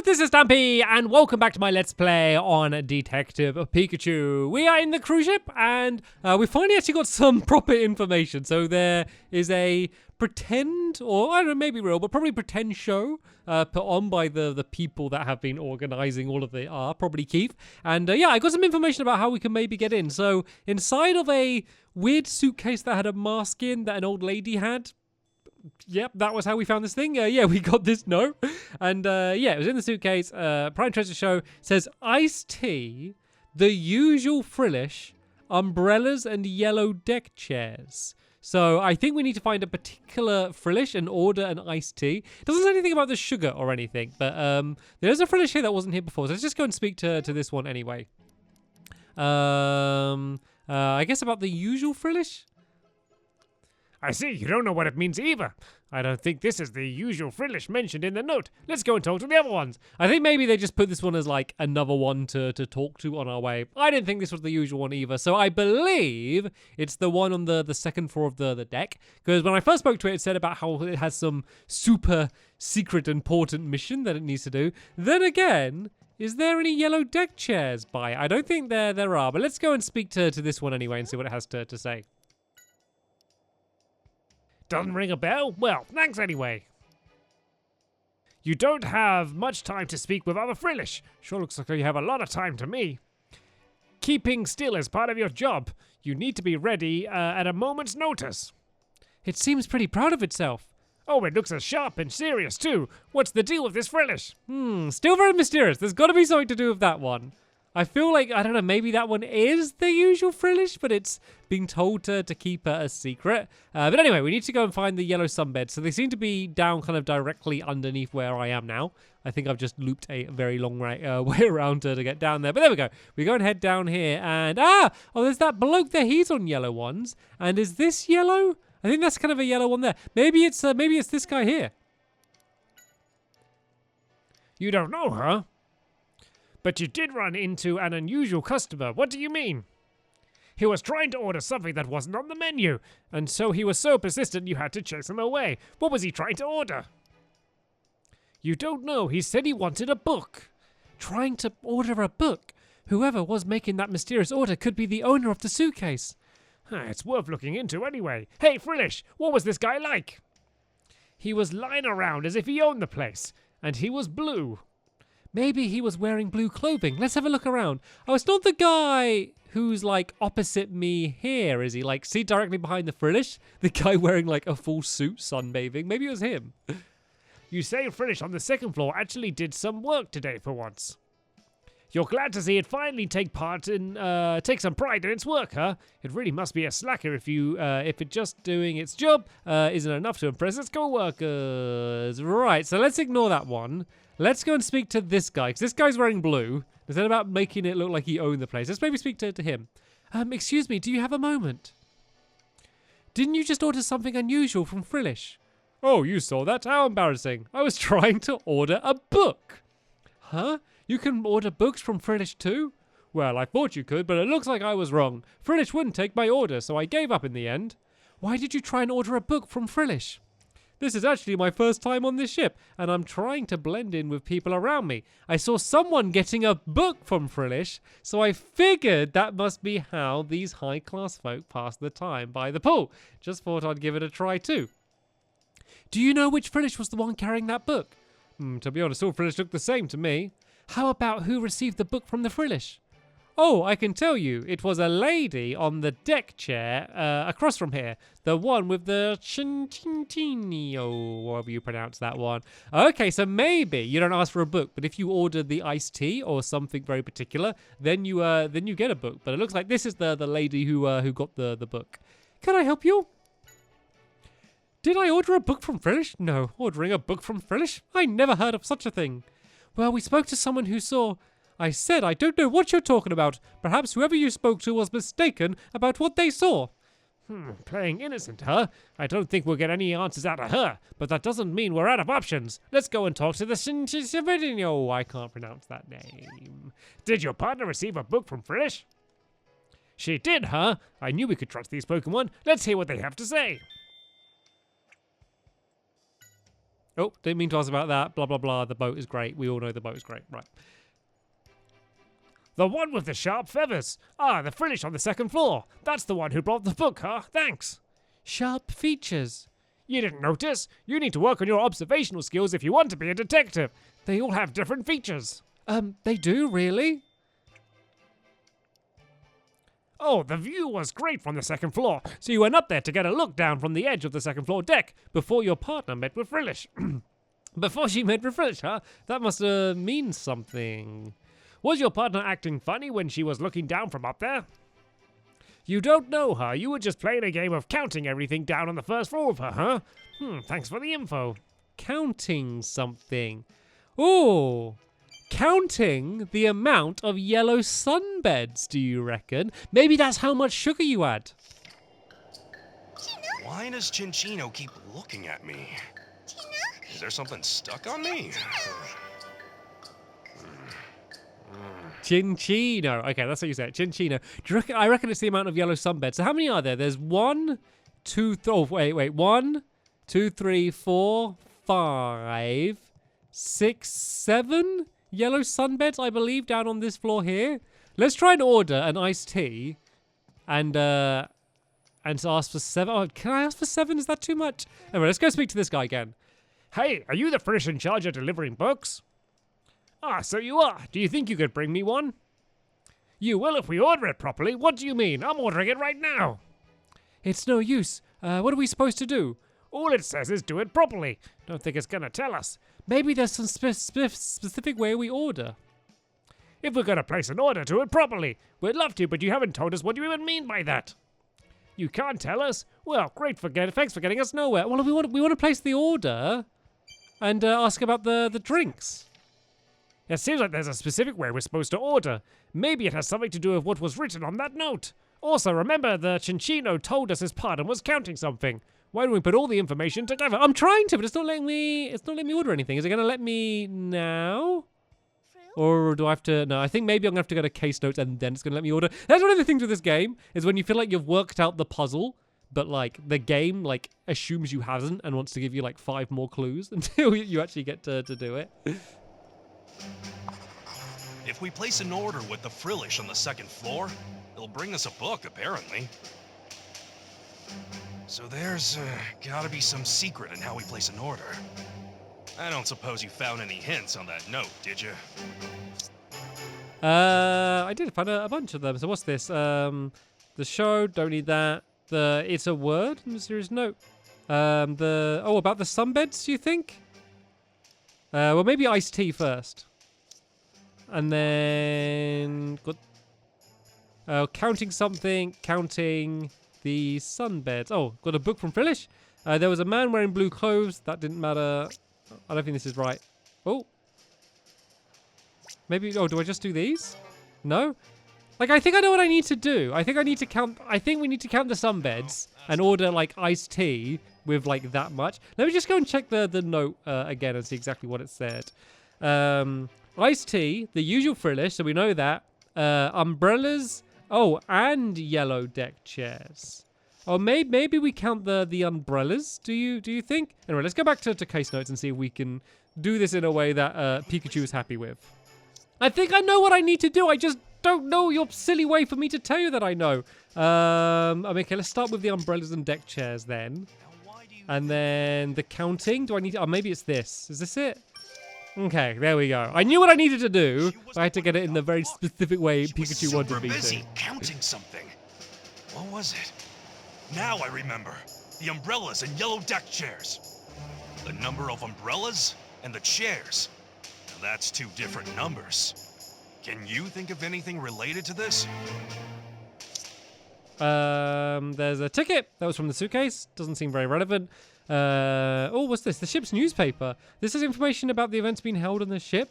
Hello, this is Stampy, and welcome back to my Let's Play on Detective Pikachu. We are in the cruise ship, and we finally actually got some proper information. So there is a pretend, or I don't know, maybe real, but probably pretend show put on by the people that have been organizing all of the probably Keith. And yeah, I got some information about how we can maybe get in. So inside of a weird suitcase that had a mask in that an old lady had. Yep, that was how we found this thing. Yeah, we got this note. And yeah, it was in the suitcase. Prime Treasure Show says iced tea, the usual Frillish, umbrellas, and yellow deck chairs. So I think we need to find a particular Frillish and order an iced tea. It doesn't say anything about the sugar or anything, but there's a Frillish here that wasn't here before. So let's just go and speak to this one anyway. I guess about the usual Frillish? I see, you don't know what it means either. I don't think this is the usual Frillish mentioned in the note. Let's go and talk to the other ones. I think maybe they just put this one as like another one to talk to on our way. I didn't think this was the usual one either. So I believe it's the one on the second floor of the deck. Because when I first spoke to it, it said about how it has some super secret important mission that it needs to do. Then again, is there any yellow deck chairs by? I don't think there are. But let's go and speak to this one anyway and see what it has to say. Doesn't ring a bell? Well, thanks anyway. You don't have much time to speak with other Frillish. Sure looks like you have a lot of time to me. Keeping still is part of your job. You need to be ready at a moment's notice. It seems pretty proud of itself. Oh, it looks as sharp and serious too. What's the deal with this Frillish? Still very mysterious. There's got to be something to do with that one. I feel like, I don't know, maybe that one is the usual Frillish, but it's being told to keep it a secret. But anyway, we need to go and find the yellow sunbed. So they seem to be down kind of directly underneath where I am now. I think I've just looped a very long way around to get down there. But there we go. We go and head down here and, oh, there's that bloke there. He's on yellow ones. And is this yellow? I think that's kind of a yellow one there. Maybe it's this guy here. You don't know, huh? But you did run into an unusual customer. What do you mean? He was trying to order something that wasn't on the menu, and so he was so persistent you had to chase him away. What was he trying to order? You don't know. He said he wanted a book. Trying to order a book? Whoever was making that mysterious order could be the owner of the suitcase. It's worth looking into anyway. Hey, Frillish, what was this guy like? He was lying around as if he owned the place, and he was blue. Maybe he was wearing blue clothing. Let's have a look around. Oh, it's not the guy who's like opposite me here, is he? Like, see directly behind the Frillish? The guy wearing like a full suit sunbathing. Maybe it was him. You say Frillish on the second floor actually did some work today for once. You're glad to see it finally take some pride in its work, huh? It really must be a slacker if it just doing its job isn't enough to impress its co-workers. Right, so let's ignore that one. Let's go and speak to this guy, because this guy's wearing blue. Is that about making it look like he owned the place? Let's maybe speak to him. Excuse me, do you have a moment? Didn't you just order something unusual from Frillish? Oh, you saw that? How embarrassing. I was trying to order a book. Huh? You can order books from Frillish too? Well, I thought you could, but it looks like I was wrong. Frillish wouldn't take my order, so I gave up in the end. Why did you try and order a book from Frillish? This is actually my first time on this ship, and I'm trying to blend in with people around me. I saw someone getting a book from Frillish, so I figured that must be how these high-class folk pass the time by the pool. Just thought I'd give it a try too. Do you know which Frillish was the one carrying that book? To be honest, all Frillish look the same to me. How about who received the book from the Frillish? Oh, I can tell you. It was a lady on the deck chair across from here. The one with the chintini, however you pronounce that one. Okay, so maybe you don't ask for a book, but if you order the iced tea or something very particular, then you get a book. But it looks like this is the lady who got the book. Can I help you? Did I order a book from Frillish? No, ordering a book from Frillish? I never heard of such a thing. Well, we spoke to someone who saw... I said I don't know what you're talking about. Perhaps whoever you spoke to was mistaken about what they saw. Playing innocent, huh? I don't think we'll get any answers out of her, but that doesn't mean we're out of options. Let's go and talk to the Oh, I can't pronounce that name. Did your partner receive a book from Frillish? She did, huh? I knew we could trust these Pokemon. Let's hear what they have to say. Oh, didn't mean to ask about that. Blah, blah, blah. The boat is great. We all know the boat is great. Right. The one with the sharp feathers. Ah, the Frillish on the second floor. That's the one who brought the book, huh? Thanks. Sharp features. You didn't notice? You need to work on your observational skills if you want to be a detective. They all have different features. They do, really? Oh, the view was great from the second floor, so you went up there to get a look down from the edge of the second floor deck before your partner met with Frillish. Before she met with Frillish, huh? That must mean something. Was your partner acting funny when she was looking down from up there? You don't know her. You were just playing a game of counting everything down on the first floor of her, huh? Thanks for the info. Counting something. Ooh. Counting the amount of yellow sunbeds, do you reckon? Maybe that's how much sugar you add. Why does Chinchino keep looking at me? Is there something stuck on me? Chinchino. Okay, that's what you said. Chinchino. Do you reckon, I reckon it's the amount of yellow sunbeds. So how many are there? There's 1, 2, oh, wait. 1, 2, 3, 4, 5, 6, 7 yellow sunbeds, I believe, down on this floor here. Let's try and order an iced tea and ask for 7. Oh, can I ask for 7? Is that too much? Anyway, let's go speak to this guy again. Hey, are you the Frillish in charge of delivering books? Ah, so you are. Do you think you could bring me one? You will if we order it properly. What do you mean? I'm ordering it right now. It's no use. What are we supposed to do? All it says is do it properly. Don't think it's gonna tell us. Maybe there's some specific way we order. If we're gonna place an order, do it properly. We'd love to, but you haven't told us what you even mean by that. You can't tell us? Well, thanks for getting us nowhere. Well, we want to place the order and ask about the drinks. It seems like there's a specific way we're supposed to order. Maybe it has something to do with what was written on that note. Also, remember the Chinchino told us his partner was counting something. Why don't we put all the information together? I'm trying to, but it's not letting me order anything. Is it going to let me now? Or do I have to? No, I think maybe I'm going to have to go to case notes and then it's going to let me order. That's one of the things with this game is when you feel like you've worked out the puzzle, but like the game like assumes you haven't and wants to give you like 5 more clues until you actually get to do it. If we place an order with the Frillish on the second floor, it'll bring us a book, apparently. So there's gotta be some secret in how we place an order. I don't suppose you found any hints on that note, did you? I did find a bunch of them. So what's this? The show, don't need that. It's a word, mysterious note. About the sunbeds, do you think? Well, maybe iced tea first. And then counting something, counting the sunbeds. Oh, got a book from Frillish. There was a man wearing blue clothes. That didn't matter. I don't think this is right. Oh. Maybe, do I just do these? No? Like, I think I know what I need to do. I think we need to count the sunbeds and order, like, iced tea with, like, that much. Let me just go and check the note again and see exactly what it said. Iced tea, the usual Frillish, so we know that. Umbrellas, and yellow deck chairs. Oh, maybe we count the umbrellas. Do you think? Anyway, let's go back to case notes and see if we can do this in a way that Pikachu is happy with. I think I know what I need to do. I just don't know your silly way for me to tell you that I know. Okay, let's start with the umbrellas and deck chairs then. And then the counting. Do I need to, maybe it's this. Is this it? Okay, there we go. I knew what I needed to do, but I had to get it in the very specific way Pikachu wanted me to. Busy counting something. What was it? Now I remember. The umbrellas and yellow deck chairs. The number of umbrellas and the chairs. Now that's 2 different numbers. Can you think of anything related to this? There's a ticket. That was from the suitcase. Doesn't seem very relevant. What's this? The ship's newspaper. This is information about the events being held on the ship.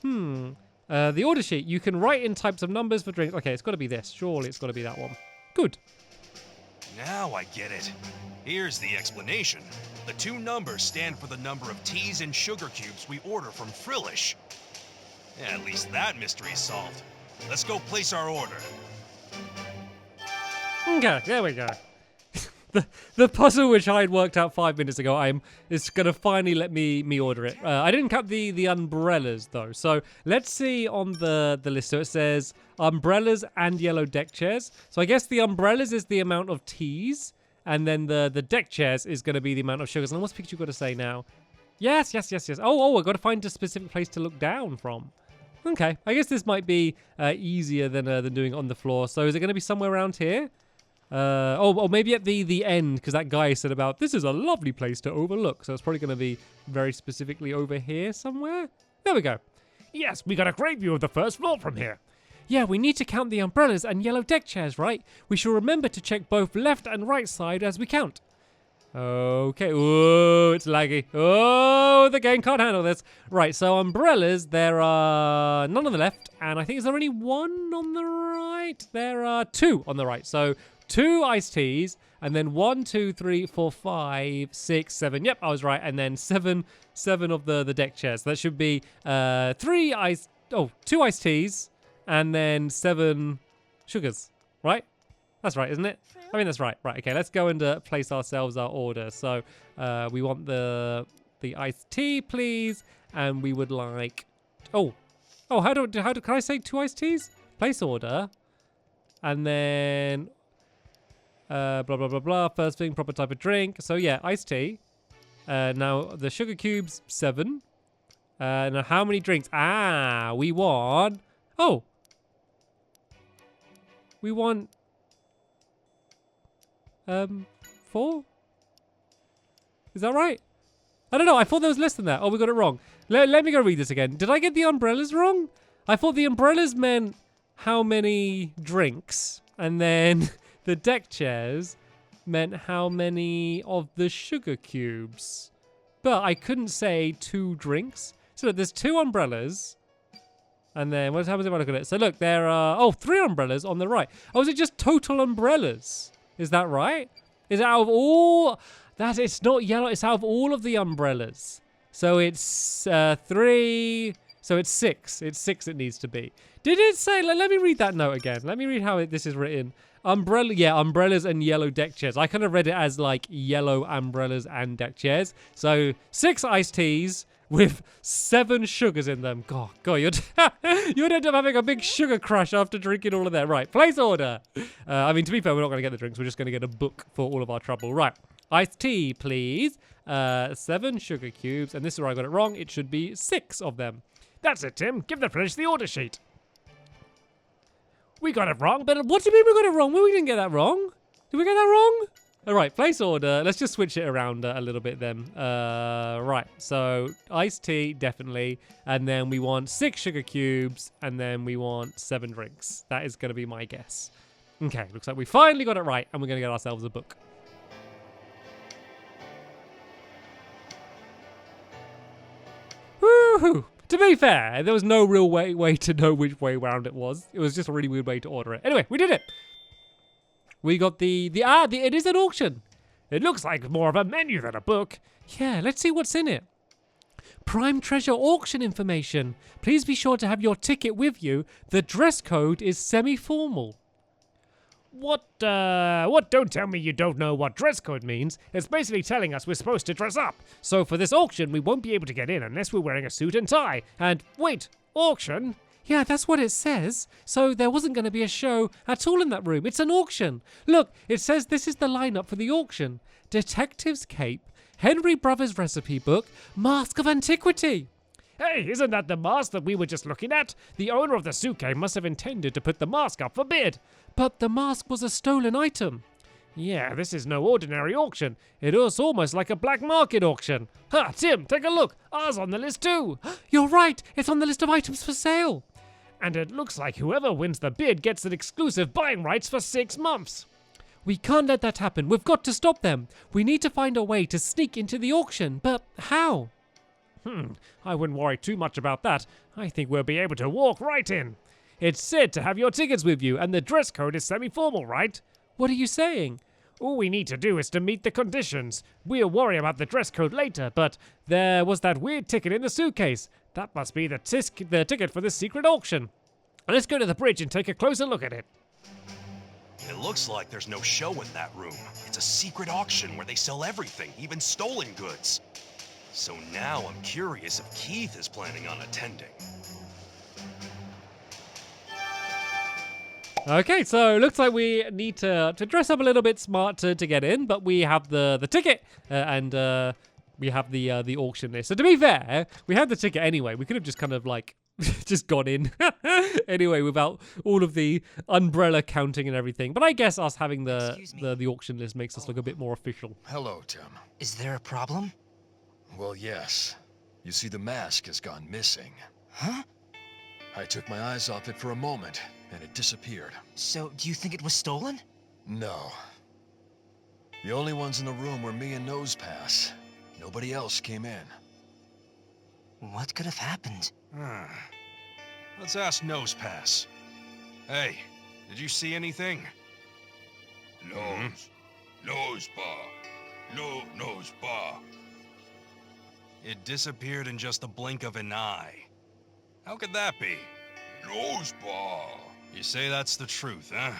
The order sheet. You can write in types of numbers for drinks. Okay, it's got to be this. Surely it's got to be that one. Good. Now I get it. Here's the explanation. The 2 numbers stand for the number of teas and sugar cubes we order from Frillish. Yeah, at least that mystery's solved. Let's go place our order. Okay, there we go. the puzzle which I had worked out 5 minutes ago, it's gonna finally let me order it. I didn't count the umbrellas though. So let's see on the list. So it says umbrellas and yellow deck chairs. So I guess the umbrellas is the amount of teas, and then the deck chairs is gonna be the amount of sugars. And what's Pikachu got to say now? Yes. Oh, I got to find a specific place to look down from. Okay, I guess this might be easier than doing it on the floor. So is it gonna be somewhere around here? Or maybe at the end, because that guy said about, this is a lovely place to overlook. So it's probably going to be very specifically over here somewhere. There we go. Yes, we got a great view of the first floor from here. Yeah, we need to count the umbrellas and yellow deck chairs, right? We should remember to check both left and right side as we count. Okay. Oh, it's laggy. Oh, the game can't handle this. Right, so umbrellas, there are none on the left. And I think, is there only one on the right? There are 2 on the right. So 2 iced teas, and then 1, 2, 3, 4, 5, 6, 7. Yep, I was right. And then 7 of the deck chairs. So that should be 2 iced teas, and then 7 sugars, right? That's right, isn't it? I mean, that's right. Right, okay, let's go and place ourselves our order. So we want the iced tea, please, and we would like... Oh, can I say 2 iced teas? Place order, and then... blah, blah, blah, blah. First thing, proper type of drink. So, yeah, iced tea. Now, the sugar cubes, 7. Now, how many drinks? We want... Oh! We want... 4? Is that right? I don't know. I thought there was less than that. Oh, we got it wrong. Let me go read this again. Did I get the umbrellas wrong? I thought the umbrellas meant how many drinks, and then... the deck chairs meant how many of the sugar cubes. But I couldn't say 2 drinks. So look, there's 2 umbrellas. And then what happens if I look at it? So look, there are 3 umbrellas on the right. Oh, is it just total umbrellas? Is that right? Is it out of all it's not yellow, it's out of all of the umbrellas. So it's 3, so it's 6. It's 6 it needs to be. Did it say, let me read that note again. Let me read how this is written. Umbrellas and yellow deck chairs. I kind of read it as like yellow umbrellas and deck chairs. So 6 iced teas with 7 sugars in them. God, you'd end up having a big sugar crash after drinking all of that. Right, place order. I mean, to be fair, we're not going to get the drinks. We're just going to get a book for all of our trouble. Right, iced tea, please. 7 sugar cubes. And this is where I got it wrong. It should be 6 of them. That's it, Tim. Give the Frillish the order sheet. We got it wrong, but what do you mean we got it wrong? Well, we didn't get that wrong. Did we get that wrong? All right, place order. Let's just switch it around a little bit then. Right, so iced tea, definitely. And then we want 6 sugar cubes, and then we want 7 drinks. That is going to be my guess. Okay, looks like we finally got it right, and we're going to get ourselves a book. Woohoo! To be fair, there was no real way to know which way around it was. It was just a really weird way to order it. Anyway, we did it. We got it is an auction. It looks like more of a menu than a book. Yeah, let's see what's in it. Prime Treasure auction information. Please be sure to have your ticket with you. The dress code is semi-formal. What? Don't tell me you don't know what dress code means. It's basically telling us we're supposed to dress up. So for this auction, we won't be able to get in unless we're wearing a suit and tie. And wait, auction? Yeah, that's what it says. So there wasn't going to be a show at all in that room. It's an auction. Look, it says this is the lineup for the auction. Detective's Cape, Henry Brothers Recipe Book, Mask of Antiquity. Hey, isn't that the mask that we were just looking at? The owner of the suitcase must have intended to put the mask up for bid. But the mask was a stolen item. Yeah, this is no ordinary auction. It is almost like a black market auction. Ha, Tim, take a look. Ours on the list too. You're right. It's on the list of items for sale. And it looks like whoever wins the bid gets an exclusive buying rights for 6 months. We can't let that happen. We've got to stop them. We need to find a way to sneak into the auction. But how? I wouldn't worry too much about that. I think we'll be able to walk right in. It's said to have your tickets with you, and the dress code is semi-formal, right? What are you saying? All we need to do is to meet the conditions. We'll worry about the dress code later, but there was that weird ticket in the suitcase. That must be the ticket for this secret auction. Let's go to the bridge and take a closer look at it. It looks like there's no show in that room. It's a secret auction where they sell everything, even stolen goods. So now I'm curious if Keith is planning on attending. Okay, so it looks like we need to dress up a little bit smart to get in, but we have the ticket and we have the auction list. So to be fair, we had the ticket anyway. We could have just kind of like just gone in anyway without all of the umbrella counting and everything. But I guess us having the auction list makes us look a bit more official. Hello, Tim. Is there a problem? Well, yes. You see, the mask has gone missing. Huh? I took my eyes off it for a moment, and it disappeared. So, do you think it was stolen? No. The only ones in the room were me and Nosepass. Nobody else came in. What could have happened? Let's ask Nosepass. Hey, did you see anything? Nosepass. It disappeared in just the blink of an eye. How could that be? Nosepass. You say that's the truth, huh?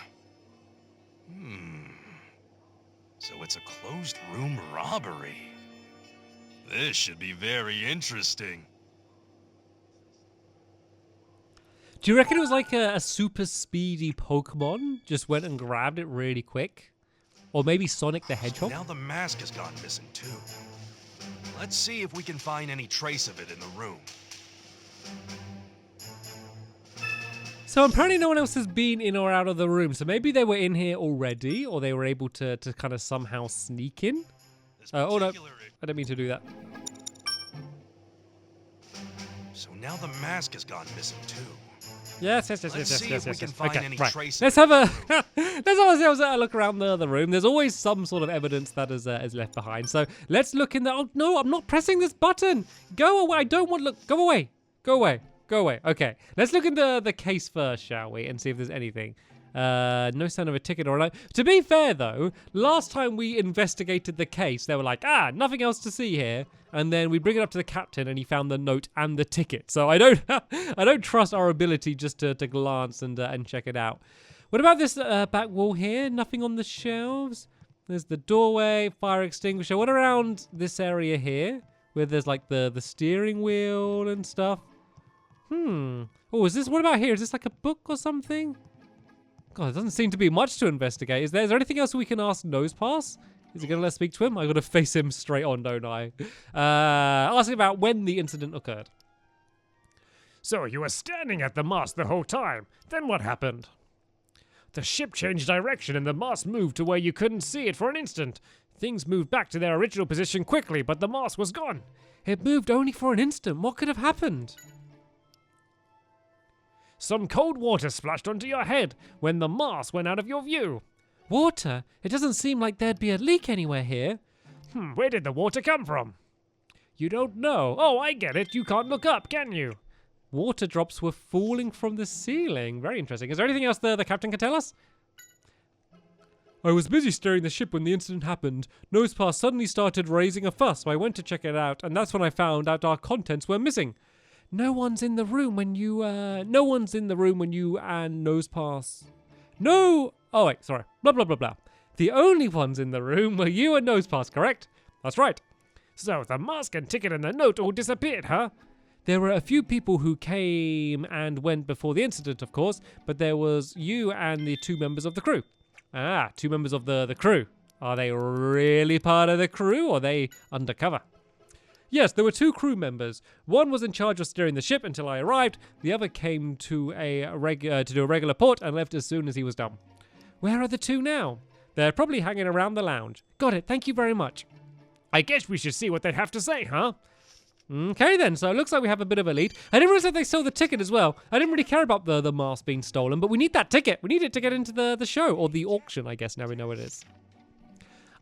So it's a closed room robbery. This should be very interesting. Do you reckon it was like a super speedy Pokemon just went and grabbed it really quick? Or maybe Sonic the Hedgehog? Now the mask has gone missing too. Let's see if we can find any trace of it in the room. So apparently no one else has been in or out of the room. So maybe they were in here already, or they were able to kind of somehow sneak in. Oh no, I didn't mean to do that. So now the mask has gone missing too. Yes. Let's see if we can find any right. trace Let's of have it. let's have a look around the room. There's always some sort of evidence that is left behind. So let's look in the. Oh no, I'm not pressing this button. Go away. I don't want look. Go away. Go away. Go away. Okay. Let's look in the case first, shall we, and see if there's anything. No sign of a ticket or a note. To be fair though, last time we investigated the case, they were like, nothing else to see here. And then we bring it up to the captain, and he found the note and the ticket. So I don't trust our ability just to glance and check it out. What about this back wall here? Nothing on the shelves. There's the doorway, fire extinguisher. What around this area here, where there's like the steering wheel and stuff? Oh, is this? What about here? Is this like a book or something? God, there doesn't seem to be much to investigate. Is there anything else we can ask Nosepass? Is he going to let us speak to him? I've got to face him straight on, don't I? Asking about when the incident occurred. So, you were standing at the mast the whole time. Then what happened? The ship changed direction and the mast moved to where you couldn't see it for an instant. Things moved back to their original position quickly, but the mast was gone. It moved only for an instant. What could have happened? Some cold water splashed onto your head when the mast went out of your view. Water? It doesn't seem like there'd be a leak anywhere here. Where did the water come from? You don't know. Oh, I get it. You can't look up, can you? Water drops were falling from the ceiling. Very interesting. Is there anything else the captain can tell us? I was busy steering the ship when the incident happened. Nosepass suddenly started raising a fuss, so I went to check it out, and that's when I found out our contents were missing. No one's in the room when you and Nosepass. No! Oh, wait, sorry. Blah, blah, blah, blah. The only ones in the room were you and Nosepass, correct? That's right. So, the mask and ticket and the note all disappeared, huh? There were a few people who came and went before the incident, of course, but there was you and the 2 members of the crew. 2 members of the crew. Are they really part of the crew, or are they undercover? Yes, there were 2 crew members. One was in charge of steering the ship until I arrived. The other came to do a regular port and left as soon as he was done. Where are the 2 now? They're probably hanging around the lounge. Got it. Thank you very much. I guess we should see what they have to say, huh? Okay then, so it looks like we have a bit of a lead. I didn't realize that they stole the ticket as well. I didn't really care about the mask being stolen, but we need that ticket. We need it to get into the show, or the auction, I guess now we know what it is.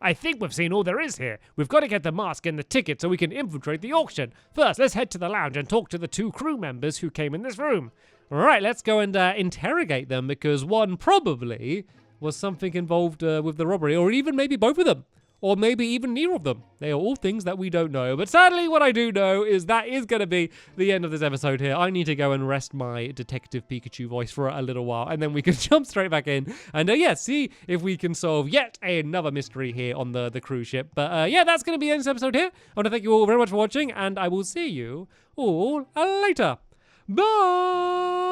I think we've seen all there is here. We've got to get the mask and the ticket so we can infiltrate the auction. First, let's head to the lounge and talk to the 2 crew members who came in this room. All right, let's go and interrogate them, because one probably was something involved with the robbery, or even maybe both of them. or maybe even neither of them. They are all things that we don't know. But sadly, what I do know is that is going to be the end of this episode here. I need to go and rest my Detective Pikachu voice for a little while, and then we can jump straight back in and see if we can solve yet another mystery here on the cruise ship. But that's going to be the end of this episode here. I want to thank you all very much for watching, and I will see you all later. Bye!